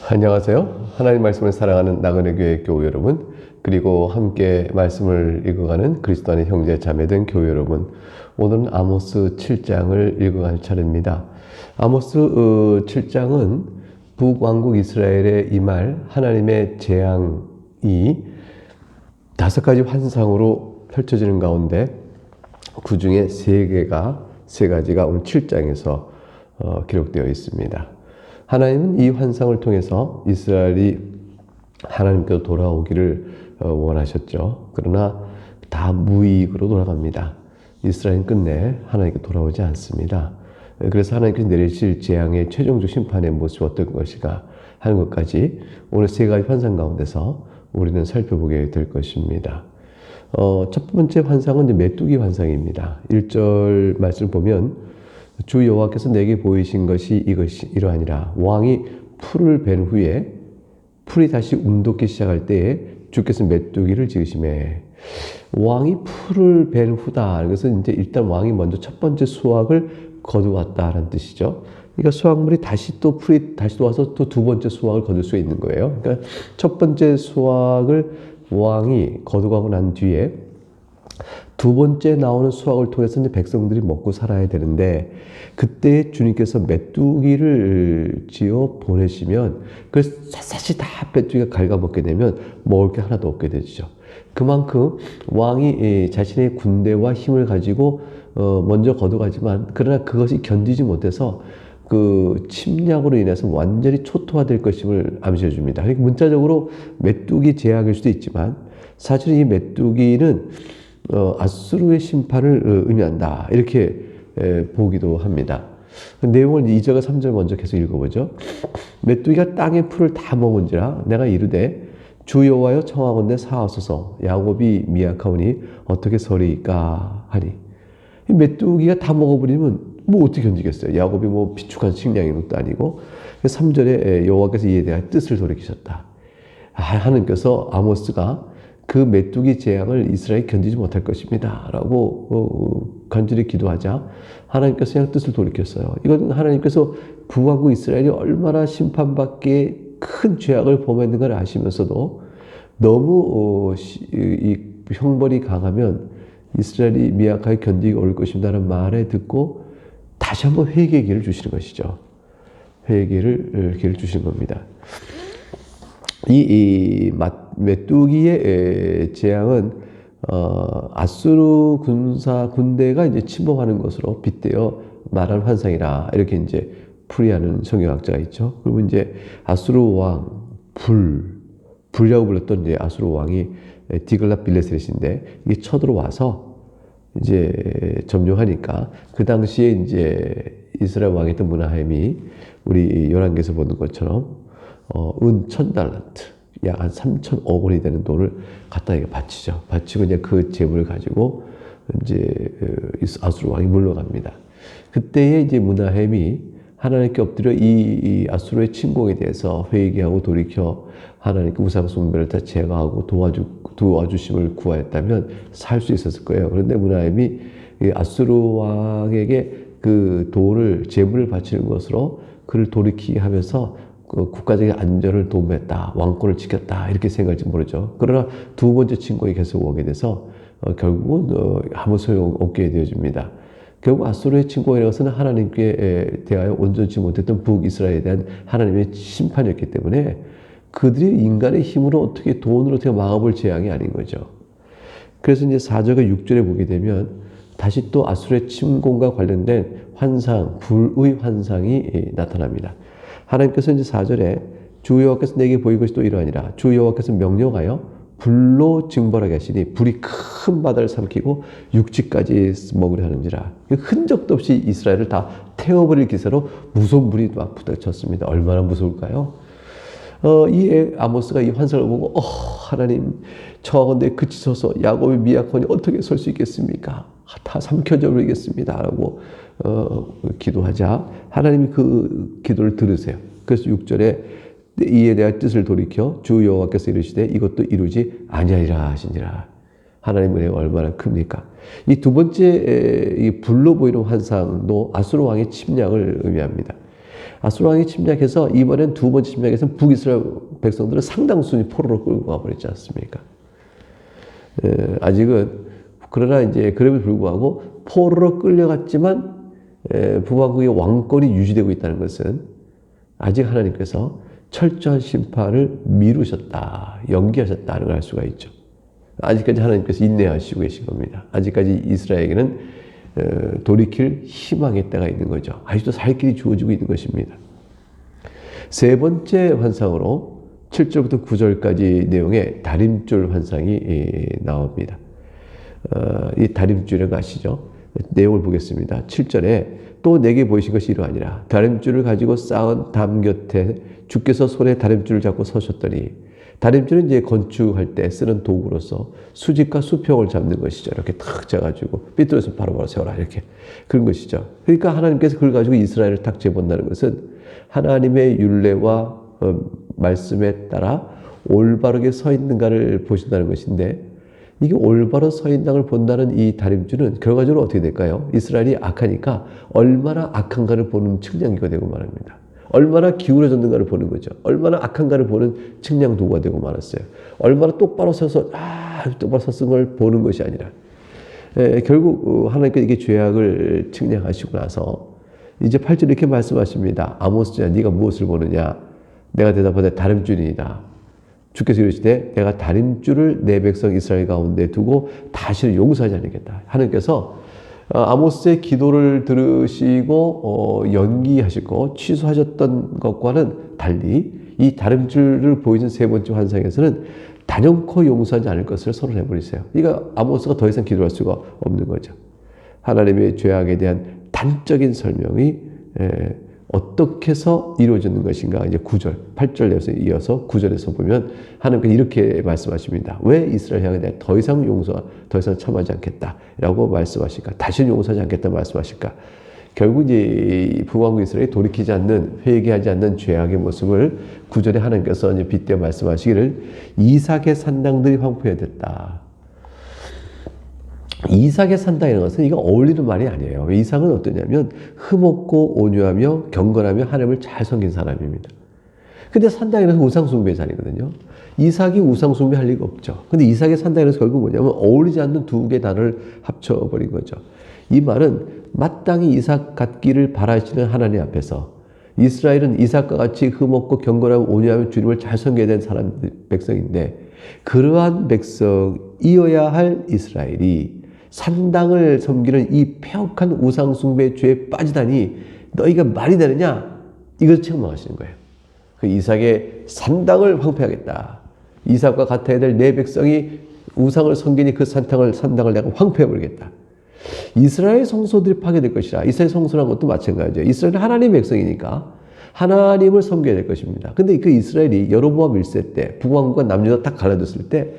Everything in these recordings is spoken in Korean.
안녕하세요. 하나님 말씀을 사랑하는 나그네 교회 교우 여러분, 그리고 함께 말씀을 읽어가는 그리스도 안의 형제 자매된 교우 여러분, 오늘은 아모스 7장을 읽어갈 차례입니다. 아모스 7장은 북왕국 이스라엘에 임할 하나님의 재앙이 5가지 환상으로 펼쳐지는 가운데 그 중에 세 가지가 오늘 7장에서 기록되어 있습니다. 하나님은 이 환상을 통해서 이스라엘이 하나님께로 돌아오기를 원하셨죠. 그러나 다 무이익으로 돌아갑니다. 이스라엘은 끝내 하나님께 돌아오지 않습니다. 그래서 하나님께서 내리실 재앙의 최종적 심판의 모습이 어떤 것인가 하는 것까지 오늘 3가지 환상 가운데서 우리는 살펴보게 될 것입니다. 첫 번째 환상은 이제 메뚜기 환상입니다. 1절 말씀을 보면 주 여호와께서 내게 보이신 것이 이러하니라. 왕이 풀을 벤 후에 풀이 다시 움돋기 시작할 때에 주께서 메뚜기를 지으시매. 왕이 풀을 벤 후다. 그래서 이제 일단 왕이 먼저 첫 번째 수확을 거두었다라는 뜻이죠. 그러니까 수확물이 풀이 다시 또 와서 또 두 번째 수확을 거둘 수 있는 거예요. 그러니까 첫 번째 수확을 왕이 거두고 난 뒤에 두 번째 나오는 수확을 통해서 이제 백성들이 먹고 살아야 되는데, 그때 주님께서 메뚜기를 지어 보내시면 그걸 샅샅이 다 메뚜기가 갉아먹게 되면 먹을 게 하나도 없게 되죠. 그만큼 왕이 자신의 군대와 힘을 가지고 먼저 거두가지만, 그러나 그것이 견디지 못해서 그 침략으로 인해서 완전히 초토화될 것임을 암시해 줍니다. 그러니까 문자적으로 메뚜기 재앙일 수도 있지만, 사실 이 메뚜기는 아수르의 심판을 의미한다, 이렇게 보기도 합니다. 내용을 2절과 3절 먼저 계속 읽어보죠. 메뚜기가 땅의 풀을 다 먹은지라 내가 이르되 주 여호와여 청하건대 사하소서. 야곱이 미약하오니 어떻게 서리이까 하니. 이 메뚜기가 다 먹어버리면 뭐 어떻게 견디겠어요. 야곱이 뭐 비축한 식량인 것도 아니고. 3절에 여호와께서 이에 대한 뜻을 돌이키셨다. 하나님께서 아모스가 그 메뚜기 재앙을 이스라엘이 견디지 못할 것입니다 라고 간절히 기도하자 하나님께서 그냥 뜻을 돌이켰어요. 이건 하나님께서 북왕국 이스라엘이 얼마나 심판받기에 큰 죄악을 범했는 걸 아시면서도 너무 이 형벌이 강하면 이스라엘이 미약하게 견디기 어려울 것입니다라는 말에 듣고 다시 한번 회개의 기회를 주시는 것이죠. 회개의 기회를 주시는 겁니다. 이 메뚜기의 재앙은 아수르 군대가 이제 침범하는 것으로 빗대어 말한 환상이라, 이렇게 이제 풀이하는 성경학자가 있죠. 그리고 이제 아수르 왕 불이라고 불렀던 이제 아수르 왕이 디글랏 빌레셋인데, 이게 쳐들어와서 이제 점령하니까 그 당시에 이제 이스라엘 왕이었던 므나헴이 우리 열왕기에서 보는 것처럼 은 1000달란트, 약 한 3,000억 원이 되는 돈을 갖다 바치죠. 바치고 이제 그 재물을 가지고 이제 아수르 왕이 물러갑니다. 그때에 이제 므나헴이 하나님께 엎드려 이 아수르의 침공에 대해서 회개하고 돌이켜 하나님께 우상 숭배를 다 제거하고 도와주심을 구하였다면 살 수 있었을 거예요. 그런데 므나헴이 아수르 왕에게 그 돈을 재물을 바치는 것으로 그를 돌이키게 하면서 그 국가적인 안전을 도모했다, 왕권을 지켰다, 이렇게 생각할지 모르죠. 그러나 두 번째 침공이 계속 오게 돼서 결국은 아무 소용 없게 되어집니다. 결국 아수르의 침공이라는 것은 하나님께 대하여 온전치 못했던 북이스라엘에 대한 하나님의 심판이었기 때문에 그들이 인간의 힘으로 어떻게 돈으로 어떻게 막아볼 재앙이 아닌 거죠. 그래서 이제 4절과 6절에 보게 되면 다시 또 아수르의 침공과 관련된 환상, 불의 환상이 나타납니다. 하나님께서 이제 4절에 주 여호와께서 내게 보인 것이 또 이러하니라. 주 여호와께서 명령하여 불로 징벌하게 하시니 불이 큰 바다를 삼키고 육지까지 먹으려 하는지라. 흔적도 없이 이스라엘을 다 태워버릴 기세로 무서운 불이 막 부닥쳤습니다. 얼마나 무서울까요? 이 아모스가 이 환상을 보고 하나님 청하건대 그치소서. 야곱이 미약하니 어떻게 설 수 있겠습니까? 다 삼켜져 버리겠습니다 라고 기도하자 하나님이 그 기도를 들으세요. 그래서 6절에 이에 대한 뜻을 돌이켜 주 여호와께서 이르시되 이것도 이루지 아니하리라 하시니라. 하나님의 은혜가 얼마나 큽니까? 이 두 번째 이 불로 보이는 환상도 아수르 왕의 침략을 의미합니다. 아수르 왕이 침략해서 이번엔 두 번째 침략해서 북이스라엘 백성들은 상당수는 포로로 끌고 가버렸지 않습니까? 아직은 그러나 이제 그럼에도 불구하고 포로로 끌려갔지만 북왕국의 왕권이 유지되고 있다는 것은 아직 하나님께서 철저한 심판을 미루셨다, 연기하셨다는 걸 알 수가 있죠. 아직까지 하나님께서 인내하시고 계신 겁니다. 아직까지 이스라엘에게는 돌이킬 희망의 때가 있는 거죠. 아직도 살 길이 주어지고 있는 것입니다. 세 번째 환상으로 7절부터 9절까지 내용의 다림줄 환상이 나옵니다. 이 다림줄이라는 거 아시죠? 내용을 보겠습니다. 7절에 또 내게 보이신 것이 이러하니라. 다림줄을 가지고 쌓은 담 곁에 주께서 손에 다림줄을 잡고 서셨더니, 다림줄은 이제 건축할 때 쓰는 도구로서 수직과 수평을 잡는 것이죠. 이렇게 탁 잡아가지고 삐뚤어서 바로바로 세워라, 이렇게 그런 것이죠. 그러니까 하나님께서 그걸 가지고 이스라엘을 탁 재본다는 것은 하나님의 율례와 말씀에 따라 올바르게 서 있는가를 보신다는 것인데, 이게 올바로 서 있는가를 본다는 이 다림줄은 결과적으로 어떻게 될까요? 이스라엘이 악하니까 얼마나 악한가를 보는 측량기가 되고 말합니다. 얼마나 기울어졌는가를 보는 거죠. 얼마나 악한가를 보는 측량 도구가 되고 말았어요. 얼마나 똑바로 서서 똑바로 섰은 걸 보는 것이 아니라, 결국 하나님께서 이게 죄악을 측량하시고 나서 이제 8절 이렇게 말씀하십니다. 아모스야, 네가 무엇을 보느냐? 내가 대답하되 다림줄이니이다. 주께서 이르시되 내가 다림줄을 내 백성 이스라엘 가운데 두고 다시는 용서하지 않겠다. 하나님께서 아모스의 기도를 들으시고 연기하시고 취소하셨던 것과는 달리 이 다림줄을 보이는 세 번째 환상에서는 단연코 용서하지 않을 것을 선언해버리세요. 그러니까 아모스가 더 이상 기도할 수가 없는 거죠. 하나님의 죄악에 대한 단적인 설명이 어떻게 해서 이루어지는 것인가. 이제 9절, 8절에서 이어서 9절에서 보면 하나님께서 이렇게 말씀하십니다. 왜 이스라엘 향해 대해 더 이상 참하지 않겠다라고 말씀하실까? 다시는 용서하지 않겠다 말씀하실까? 결국 이제 북왕국 이스라엘이 돌이키지 않는, 회개하지 않는 죄악의 모습을 9절에 하나님께서 이제 빗대어 말씀하시기를 이삭의 산당들이 황폐해졌다. 이삭의 산당이라는 것은 이거 어울리는 말이 아니에요. 이삭은 어떠냐면 흠없고 온유하며 경건하며 하나님을 잘 섬긴 사람입니다. 근데 산당이라는 것은 우상숭배의 자리거든요. 이삭이 우상숭배할 리가 없죠. 근데 이삭의 산당이라는 것은 결국 뭐냐면 어울리지 않는 두 개의 단어를 합쳐버린 거죠. 이 말은 마땅히 이삭 같기를 바라시는 하나님 앞에서 이스라엘은 이삭과 같이 흠없고 경건하고 온유하며 주님을 잘 섬겨야 되는 백성인데, 그러한 백성이어야 할 이스라엘이 산당을 섬기는 이 폐역한 우상숭배의 죄에 빠지다니 너희가 말이 되느냐? 이것을 책망하시는 거예요. 그 이삭의 산당을 황폐하겠다. 이삭과 같아야 될 내 백성이 우상을 섬기니 그 산당을 내가 황폐해버리겠다. 이스라엘 성소들이 파괴될 것이라. 이스라엘 성소라는 것도 마찬가지예요. 이스라엘은 하나님의 백성이니까 하나님을 섬겨야 될 것입니다. 근데 그 이스라엘이 여로보암 1세 때 북왕국과 남유다 딱 갈라졌을 때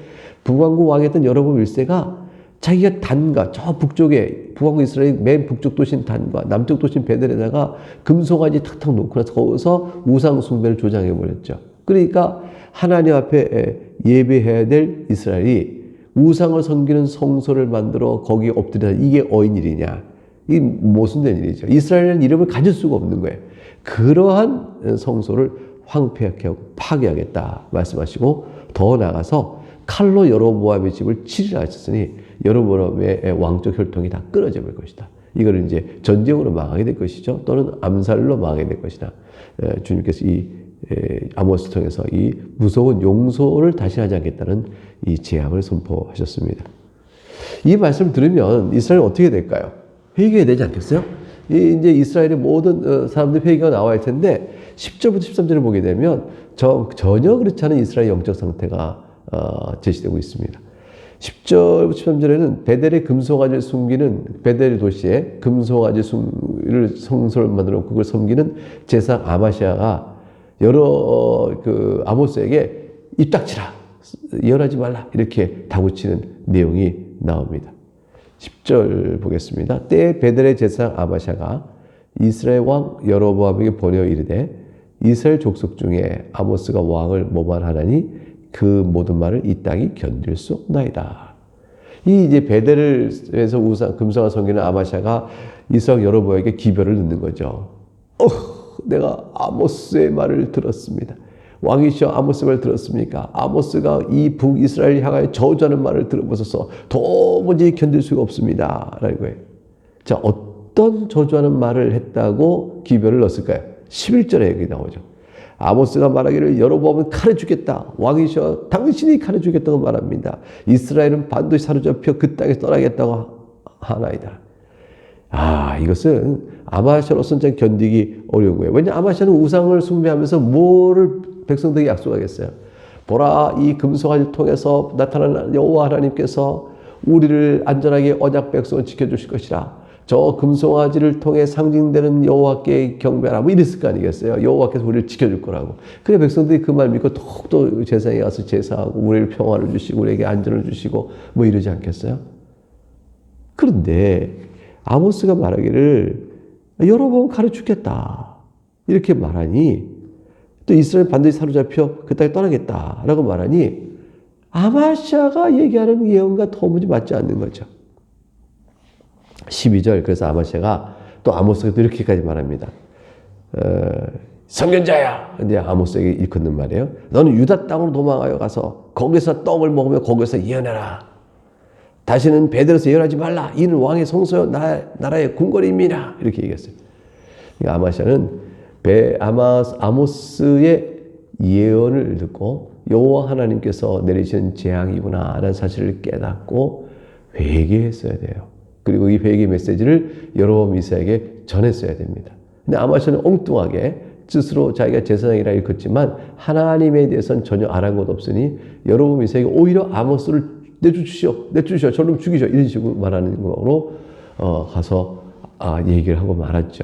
북왕국 왕이었던 여로보암 1세가 자기가 단과 저 북쪽에 북왕국 이스라엘 맨 북쪽 도시인 단과 남쪽 도시인 베델에다가 금송아지 탁탁 놓고 나서 거기서 우상 숭배를 조장해 버렸죠. 그러니까 하나님 앞에 예배해야 될 이스라엘이 우상을 섬기는 성소를 만들어 거기에 엎드려, 이게 어인 일이냐? 이게 모순된 일이죠. 이스라엘은 이름을 가질 수가 없는 거예요. 그러한 성소를 황폐하게 하고 파괴하겠다 말씀하시고, 더 나아가서 칼로 여로보암의 집을 치리라 하셨으니 여로보암의 왕적 혈통이 다 끊어져 버릴 것이다. 이거를 이제 전쟁으로 망하게 될 것이죠. 또는 암살로 망하게 될 것이다. 주님께서 이 아모스 통해서 이 무서운 용서를 다시 하지 않겠다는 이 재앙을 선포하셨습니다. 이 말씀을 들으면 이스라엘은 어떻게 될까요? 회개해야 되지 않겠어요? 이제 이스라엘의 모든 사람들 회개가 나와야 할 텐데 10절부터 13절을 보게 되면 전혀 그렇지 않은 이스라엘 영적 상태가 제시되고 있습니다. 10절, 13절에는 베델의 금송아지를 숨기는, 베델 도시에 금송아지 성소를 만들어 놓고 그걸 섬기는 제사장 아마시아가 아모스에게 입 닥치라, 예언하지 말라, 이렇게 다구치는 내용이 나옵니다. 10절 보겠습니다. 때에 베델의 제사장 아마시아가 이스라엘 왕 여로보암에게 보내어 이르되 이스라엘 족속 중에 아모스가 왕을 모발하나니 그 모든 말을 이 땅이 견딜 수 없나이다. 이 이제 베델에서 금성을 섬기는 아마시아가 이스라엘 여로보암에게 기별을 넣는 거죠. 내가 아모스의 말을 들었습니다. 왕이시여 아모스의 말을 들었습니까? 아모스가 이 북이스라엘 향하여 저주하는 말을 들어보셔서 도무지 견딜 수가 없습니다. 라는 거예요. 자, 어떤 저주하는 말을 했다고 기별을 넣었을까요? 11절에 여기 나오죠. 아모스가 말하기를 여로보암은 칼에 죽겠다. 왕이시여 당신이 칼에 죽겠다고 말합니다. 이스라엘은 반드시 사로잡혀 그 땅에서 떠나겠다고 하나이다. 이것은 아마시아로서는 참 견디기 어려운 거예요. 왜냐하면 아마시아는 우상을 숭배하면서 뭐를 백성들에게 약속하겠어요. 보라, 이 금송아지를 통해서 나타나는 여호와 하나님께서 우리를 안전하게 언약 백성을 지켜주실 것이라. 저 금송아지를 통해 상징되는 여호와께 경배하라. 뭐 이랬을 거 아니겠어요. 여호와께서 우리를 지켜줄 거라고. 그래 백성들이 그 말 믿고 더욱더 제사장에 가서 제사하고 우리를 평화를 주시고 우리에게 안전을 주시고 뭐 이러지 않겠어요? 그런데 아모스가 말하기를 여로보암 칼에 죽겠다. 이렇게 말하니 또 이스라엘 반드시 사로잡혀 그 땅에 떠나겠다라고 말하니 아마시아가 얘기하는 예언과 도무지 맞지 않는 거죠. 12절 그래서 아마시아가 또 아모스가 또 이렇게까지 말합니다. 선견자야. 근데 아모스에게 일컫는 말이에요. 너는 유다 땅으로 도망하여 가서 거기서 떡을 먹으며 거기서 예언해라. 다시는 베델에서 예언하지 말라. 이는 왕의 성소요 나라의 궁궐임이라. 이렇게 얘기했어요. 그러니까 아마시아는 아모스의 예언을 듣고 여호와 하나님께서 내리시는 재앙이구나 라는 사실을 깨닫고 회개했어야 돼요. 그리고 이 회개 메시지를 여로보암 이스라엘에게 전했어야 됩니다. 근데 아마시아는 엉뚱하게 스스로 자기가 제사장이라 일컫지만 하나님에 대해서는 전혀 알아본 것 없으니 여로보암 이스라엘에게 오히려 아모스를 내주시오, 저놈 죽이시오 이런 식으로 말하는 거로 가서 얘기를 하고 말았죠.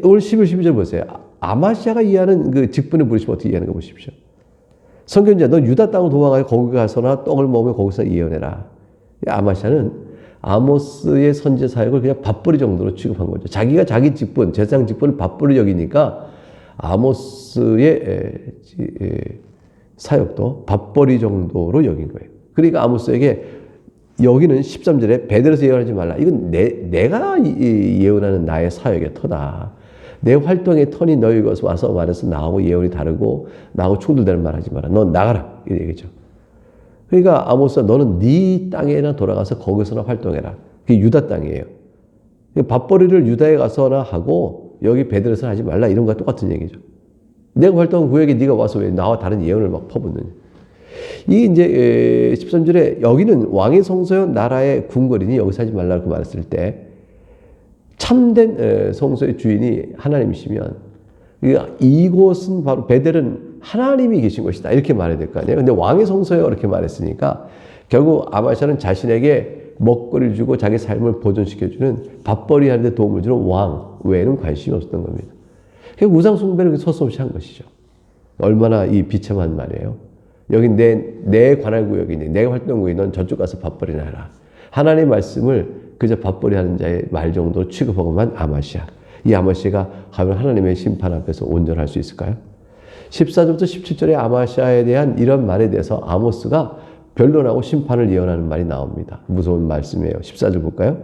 오늘 11, 12절 보세요. 아마시아가 이해하는 그 직분을 부르시면 어떻게 이해하는 거 보십시오. 선견자, 너 유다 땅으로 도망가서 거기 가서나 떡을 먹으며 거기서 예언해라. 아마시아는 아모스의 선제 사역을 그냥 밥벌이 정도로 취급한 거죠. 자기가 자기 직분, 제사장 직분을 밥벌이 여기니까 아모스의 사역도 밥벌이 정도로 여긴 거예요. 그러니까 아모스에게 여기는 13절에 베델에서 예언하지 말라. 이건 내가 예언하는 나의 사역의 터다. 내 활동의 턴이 너희 것에 와서 말해서 나하고 예언이 다르고 나하고 충돌되는 말 하지 마라. 넌 나가라. 이 얘기죠. 그러니까 아모스가 너는 네 땅에나 돌아가서 거기서나 활동해라. 그게 유다 땅이에요. 밥벌이를 유다에 가서나 하고 여기 베델에서는 하지 말라. 이런 거와 똑같은 얘기죠. 내가 활동한 구역에 네가 와서 왜 나와 다른 예언을 막 퍼붓느냐. 이게 이제 13절에 여기는 왕의 성소요 나라의 궁궐이니 여기서 하지 말라고 말했을 때 참된 성소의 주인이 하나님이시면 이곳은 바로 베델은 하나님이 계신 것이다 이렇게 말해야 될 거 아니에요. 근데 왕의 성소요 이렇게 말했으니까 결국 아마시아는 자신에게 먹거리를 주고 자기 삶을 보존시켜주는 밥벌이 하는 데 도움을 주는 왕 외에는 관심이 없었던 겁니다. 결국 우상 숭배를 서슴없이 한 것이죠. 얼마나 이 비참한 말이에요. 여기 내 관할 구역이니 내 활동구역이 넌 저쪽 가서 밥벌이나 해라. 하나님의 말씀을 그저 밥벌이 하는 자의 말 정도로 취급하고만 아마시아. 이 아마시아가 과연 하나님의 심판 앞에서 온전할 수 있을까요? 14절부터 17절에 아마시아에 대한 이런 말에 대해서 아모스가 변론하고 심판을 예언하는 말이 나옵니다. 무서운 말씀이에요. 14절 볼까요?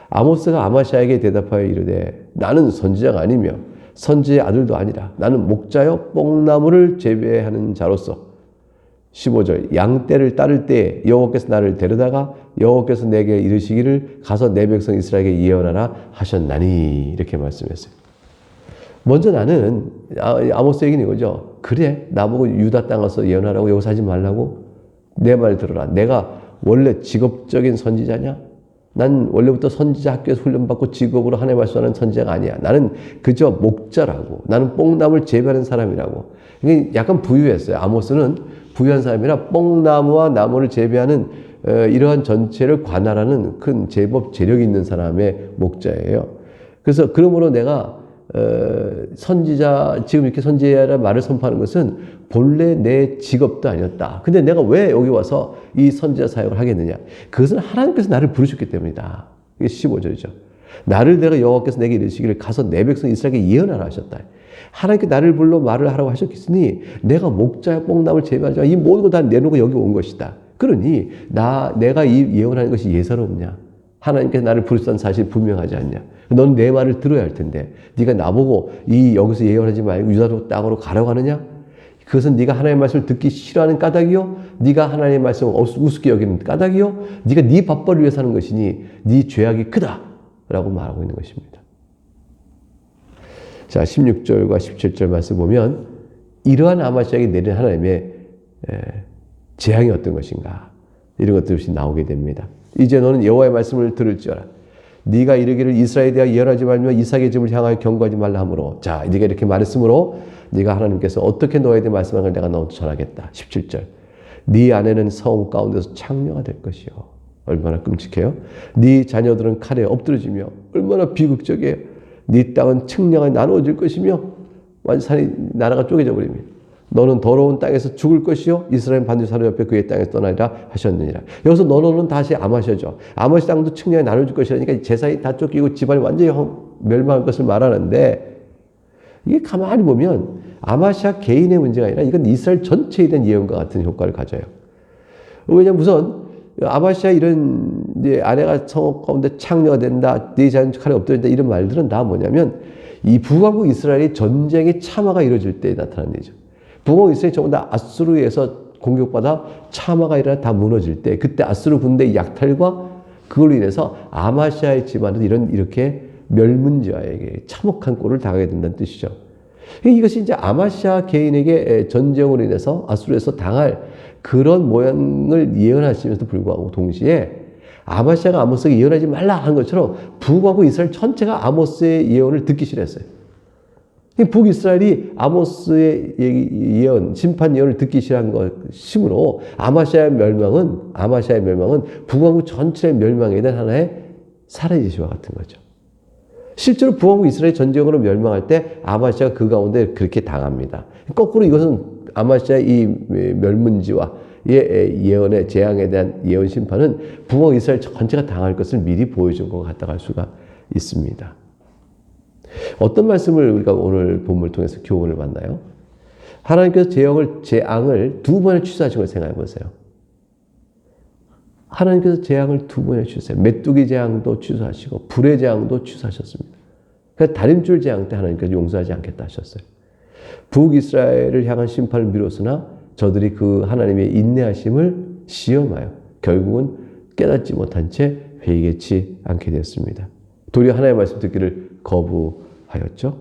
아모스가 아마시아에게 대답하여 이르되 나는 선지자가 아니며 선지의 아들도 아니라 나는 목자여 뽕나무를 재배하는 자로서 15절 양떼를 따를 때에 여호와께서 나를 데려다가 여호와께서 내게 이르시기를 가서 내 백성 이스라엘에게 예언하라 하셨나니 이렇게 말씀했어요. 먼저 나는 아모스 얘기는 이거죠. 그래 나보고 유다 땅 가서 예언하라고 여기서 하지 말라고? 내 말 들어라. 내가 원래 직업적인 선지자냐? 난 원래부터 선지자 학교에서 훈련받고 직업으로 하나님 말씀하는 선지자가 아니야. 나는 그저 목자라고. 나는 뽕나무를 재배하는 사람이라고. 이게 약간 부유했어요. 아모스는 부유한 사람이라 뽕나무와 나무를 재배하는 이러한 전체를 관할하는 큰 제법 재력 있는 사람의 목자예요. 그래서 그러므로 내가 선지자 지금 이렇게 선지자라는 말을 선포하는 것은 본래 내 직업도 아니었다. 근데 내가 왜 여기 와서 이 선지자 사역을 하겠느냐? 그것은 하나님께서 나를 부르셨기 때문이다. 이게 15절이죠. 나를 내가 여호와께서 내게 이르시기를 가서 내 백성 이스라엘에게 예언하라 하셨다. 하나님께 나를 불러 말을 하라고 하셨으니 내가 목자야 뽕나무를 재배하자 이 모든 걸 다 내놓고 여기 온 것이다. 그러니 내가 이 예언하는 것이 예사롭냐? 하나님께서 나를 부르셨다는 사실이 분명하지 않냐? 너는 내 말을 들어야 할 텐데 네가 나보고 여기서 예언하지 말고 유다로 땅으로 가라고 하느냐? 그것은 네가 하나님의 말씀을 듣기 싫어하는 까닭이요? 네가 하나님의 말씀을 우습게 여기는 까닭이요? 네가 네 밥벌이를 위해서 하는 것이니 네 죄악이 크다 라고 말하고 있는 것입니다. 자, 16절과 17절 말씀 보면 이러한 아마시아에게 내린 하나님의 재앙이 어떤 것인가 이런 것들이 나오게 됩니다. 이제 너는 여호와의 말씀을 들을지어라. 네가 이르기를 이스라엘에 대하여 예언하지 말며 이삭의 집을 향하여 경고하지 말라 하므로, 자, 네가 이렇게 말했으므로 네가 하나님께서 어떻게 너에 대해 말씀한 걸 내가 너한테 전하겠다. 17절. 네 아내는 성읍 가운데서 창녀가 될 것이요. 얼마나 끔찍해요. 네 자녀들은 칼에 엎드러지며 얼마나 비극적이에요. 네 땅은 측량에 나누어질 것이며 완전히 나라가 쪼개져 버립니다. 너는 더러운 땅에서 죽을 것이요 이스라엘 반드시 사로잡혀 그의 땅에서 떠나리라 하셨느니라. 여기서 너는 다시 아마시아죠. 아마시 땅도 측량에 나눠질 것이라니까 제사이 다 쫓기고 집안이 완전히 멸망할 것을 말하는데, 이게 가만히 보면 아마시아 개인의 문제가 아니라 이건 이스라엘 전체에 대한 예언과 같은 효과를 가져요. 왜냐하면 우선 아마시아 이런 아내가 성읍 가운데 창녀가 된다, 네 자녀 칼에 엎드린다 이런 말들은 다 뭐냐면 이 북왕국 이스라엘의 전쟁의 참화가 이루어질 때 나타나는 일이죠. 북왕국 이스라엘이 전부 다 아수르에서 공격받아 참화가 일어나 다 무너질 때, 그때 아수르 군대의 약탈과 그걸로 인해서 아마시아의 집안은 이렇게 멸문지화에게 참혹한 꼴을 당하게 된다는 뜻이죠. 이것이 이제 아마시아 개인에게 전쟁으로 인해서 아수르에서 당할 그런 모양을 예언하시면서도 불구하고 동시에 아마시아가 아모스에게 예언하지 말라 한 것처럼 북왕국 이스라엘 전체가 아모스의 예언을 듣기 싫었어요. 북이스라엘이 아모스의 예언, 심판 예언을 듣기 싫어한 것이므로 아마시아의 멸망은 북왕국 전체의 멸망에 대한 하나의 사례 제시와 같은 거죠. 실제로 북왕국 이스라엘 전쟁으로 멸망할 때 아마시아가 그 가운데 그렇게 당합니다. 거꾸로 이것은 아마시아의 이 멸문지와 예언의 재앙에 대한 예언 심판은 북왕국 이스라엘 전체가 당할 것을 미리 보여준 것 같다고 할 수가 있습니다. 어떤 말씀을 우리가 오늘 본문을 통해서 교훈을 받나요? 하나님께서 재앙을 두 번을 취소하신 걸 생각해 보세요. 하나님께서 재앙을 두 번에 취소해요. 메뚜기 재앙도 취소하시고 불의 재앙도 취소하셨습니다. 그래서 다림줄 재앙 때 하나님께서 용서하지 않겠다 하셨어요. 북이스라엘을 향한 심판을 미뤘으나 저들이 그 하나님의 인내하심을 시험하여 결국은 깨닫지 못한 채 회개치 않게 되었습니다. 도리어 하나님의 말씀 듣기를 거부하였죠.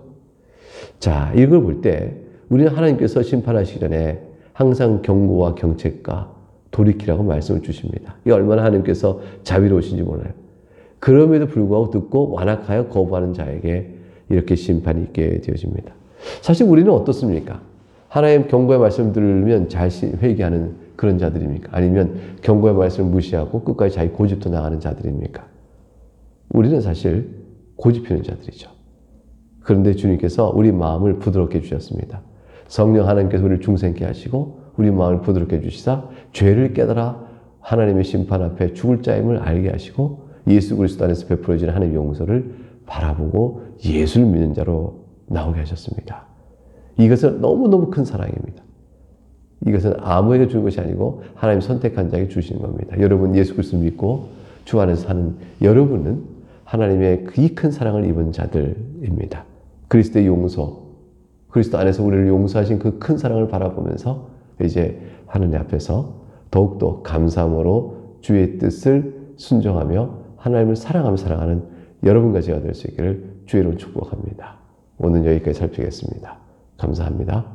자, 이걸 볼 때 우리는 하나님께서 심판하시기 전에 항상 경고와 경책과 돌이키라고 말씀을 주십니다. 이게 얼마나 하나님께서 자비로우신지 몰라요. 그럼에도 불구하고 듣고 완악하여 거부하는 자에게 이렇게 심판이 있게 되어집니다. 사실 우리는 어떻습니까? 하나님 경고의 말씀을 들으면 잘 회개하는 그런 자들입니까? 아니면 경고의 말씀을 무시하고 끝까지 자기 고집도 나가는 자들입니까? 우리는 사실 고집피는 자들이죠. 그런데 주님께서 우리 마음을 부드럽게 해주셨습니다. 성령 하나님께서 우리를 중생케 하시고 우리 마음을 부드럽게 해주시사 죄를 깨달아 하나님의 심판 앞에 죽을 자임을 알게 하시고 예수 그리스도 안에서 베풀어지는 하나님의 용서를 바라보고 예수를 믿는 자로 나오게 하셨습니다. 이것은 너무너무 큰 사랑입니다. 이것은 아무에게 주는 것이 아니고 하나님 선택한 자에게 주시는 겁니다. 여러분 예수 그리스도 믿고 주 안에서 사는 여러분은 하나님의 이 큰 사랑을 입은 자들입니다. 그리스도의 용서, 그리스도 안에서 우리를 용서하신 그 큰 사랑을 바라보면서 이제 하나님 앞에서 더욱더 감사함으로 주의 뜻을 순종하며 하나님을 사랑하는 여러분과 제가 될 수 있기를 주의 이름으로 축복합니다. 오늘 여기까지 살피겠습니다. 감사합니다.